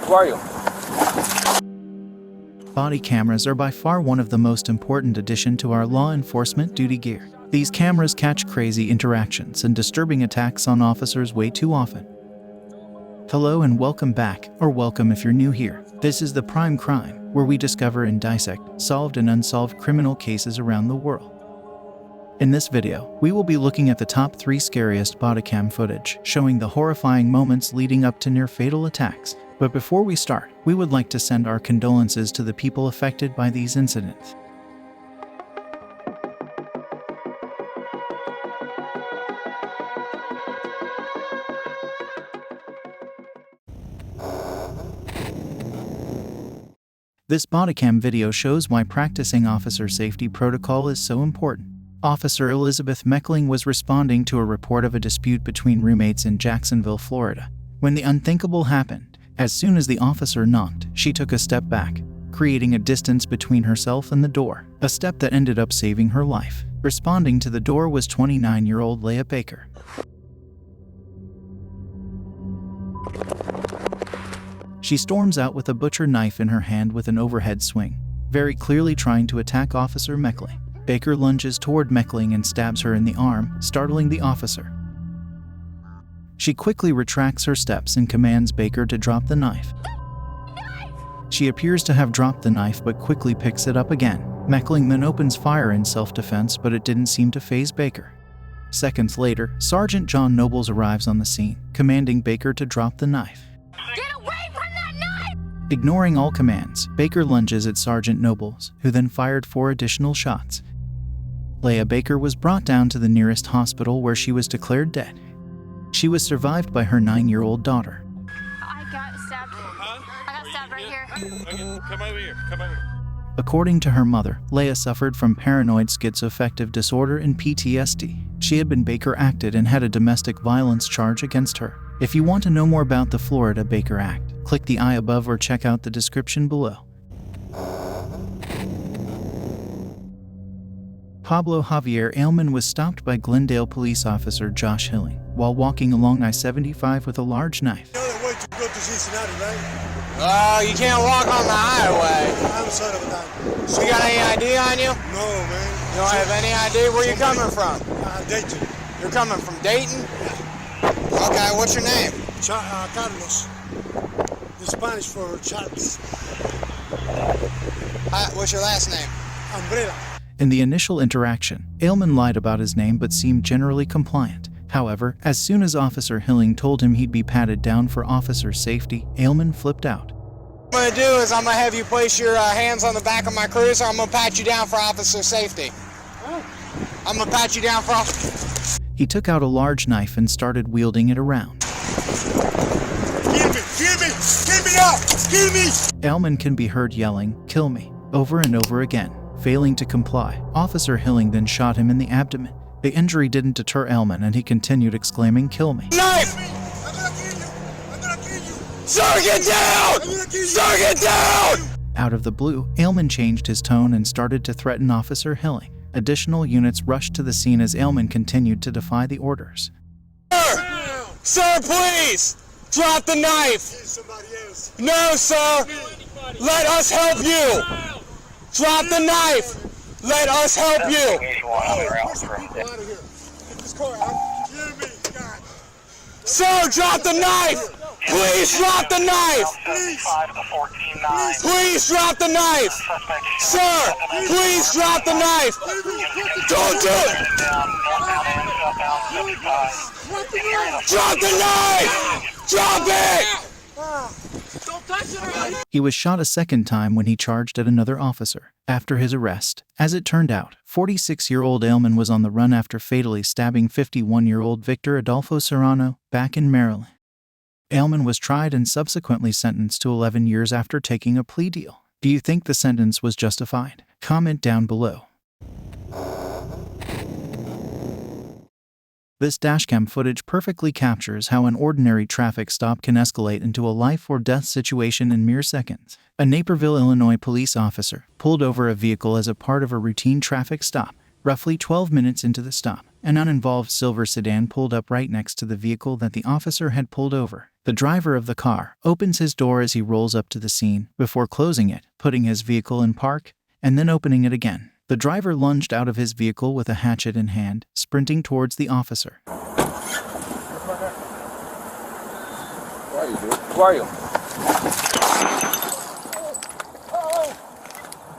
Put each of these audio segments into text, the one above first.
Who are you? Body cameras are by far one of the most important addition to our law enforcement duty gear. These cameras catch crazy interactions and disturbing attacks on officers way too often. Hello and welcome back, or welcome if you're new here. This is the Prime Crime, where we discover and dissect solved and unsolved criminal cases around the world. In this video, we will be looking at the top 3 scariest bodycam footage, showing the horrifying moments leading up to near-fatal attacks. But before we start, we would like to send our condolences to the people affected by these incidents. This bodycam video shows why practicing officer safety protocol is so important. Officer Elizabeth Meckling was responding to a report of a dispute between roommates in Jacksonville, Florida. When the unthinkable happened, as soon as the officer knocked, she took a step back, creating a distance between herself and the door, a step that ended up saving her life. Responding to the door was 29-year-old Leah Baker. She storms out with a butcher knife in her hand with an overhead swing, very clearly trying to attack Officer Meckling. Baker lunges toward Meckling and stabs her in the arm, startling the officer. She quickly retracts her steps and commands Baker to drop the knife. She appears to have dropped the knife but quickly picks it up again. Meckling then opens fire in self-defense, but it didn't seem to faze Baker. Seconds later, Sergeant John Nobles arrives on the scene, commanding Baker to drop the knife. Get away from that knife! Ignoring all commands, Baker lunges at Sergeant Nobles, who then fired 4 additional shots. Leah Baker was brought down to the nearest hospital where she was declared dead. She was survived by her 9-year-old daughter. I got stabbed. I got stabbed right here. Okay, come over here. Come over here. According to her mother, Leah suffered from paranoid schizoaffective disorder and PTSD. She had been Baker acted and had a domestic violence charge against her. If you want to know more about the Florida Baker Act, click the I above or check out the description below. Pablo Javier Aleman was stopped by Glendale police officer Josh Hilling while walking along I-75 with a large knife. You know the way to go to Cincinnati, right? Oh, you can't walk on the highway. I'm sorry about that. You got any ID on you? No, man. You don't have any ID? Where you coming from? Dayton. You're coming from Dayton? Okay, what's your name? Carlos. The Spanish for Charles. What's your last name? Umbrella. In the initial interaction, Aleman lied about his name but seemed generally compliant. However, as soon as Officer Hilling told him he'd be patted down for officer safety, Aleman flipped out. What I'm going to do is I'm going to have you place your hands on the back of my cruiser. I'm going to pat you down for officer safety. I'm going to pat you down for officer... He took out a large knife and started wielding it around. Kill me! Kill me! Kill me up! Kill me! Aleman can be heard yelling, "Kill me," over and over again. Failing to comply, Officer Hilling then shot him in the abdomen. The injury didn't deter Aleman and he continued exclaiming, "Kill me!" Knife! I'm gonna kill you! I'm gonna kill you! Sir, get down! I'm gonna kill you! Sir, get down! Out of the blue, Aleman changed his tone and started to threaten Officer Hilling. Additional units rushed to the scene as Aleman continued to defy the orders. Sir! Sir, please! Drop the knife! Kill somebody else. No, sir! Let us help you! Drop the knife! Let us help you! Push the people out of here. Get this car out. Kill me, God. Sir, drop the knife! Please drop the knife! Please. Please drop the knife! Sir, please drop the knife! Don't do it! Drop the knife! Drop it! He was shot a second time when he charged at another officer. After his arrest, as it turned out, 46-year-old Aleman was on the run after fatally stabbing 51-year-old Victor Adolfo Serrano back in Maryland. Aleman was tried and subsequently sentenced to 11 years after taking a plea deal. Do you think the sentence was justified? Comment down below. This dashcam footage perfectly captures how an ordinary traffic stop can escalate into a life or death situation in mere seconds. A Naperville, Illinois police officer pulled over a vehicle as a part of a routine traffic stop. Roughly 12 minutes into the stop, An uninvolved silver sedan pulled up right next to the vehicle that the officer had pulled over. The driver of the car opens his door as he rolls up to the scene, before closing it, putting his vehicle in park, and then opening it again. The driver lunged out of his vehicle with a hatchet in hand, sprinting towards the officer. Where are you, dude? Where are you?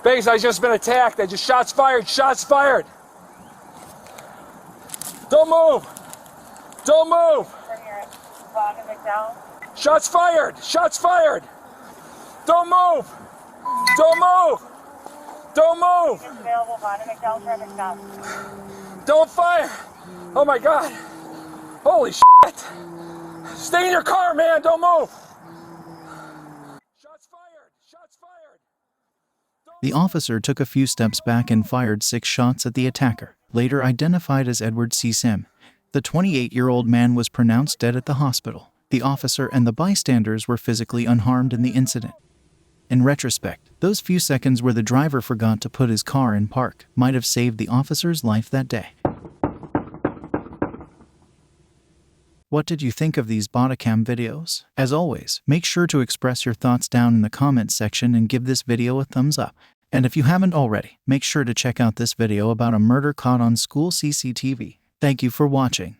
Base, I just been attacked. I just shots fired. Shots fired. Don't move. Don't move. Shots fired. Shots fired. Don't move. Don't move. Don't move. Don't fire. Oh my God. Holy shit. Stay in your car, man. Don't move. Shots fired. Shots fired. The officer took a few steps back and fired 6 shots at the attacker. Later identified as Edward C. Sim, the 28-year-old man was pronounced dead at the hospital. The officer and the bystanders were physically unharmed in the incident. In retrospect, those few seconds where the driver forgot to put his car in park might have saved the officer's life that day. What did you think of these BODYCAM videos? As always, make sure to express your thoughts down in the comments section and give this video a thumbs up. And if you haven't already, make sure to check out this video about a murder caught on school CCTV. Thank you for watching.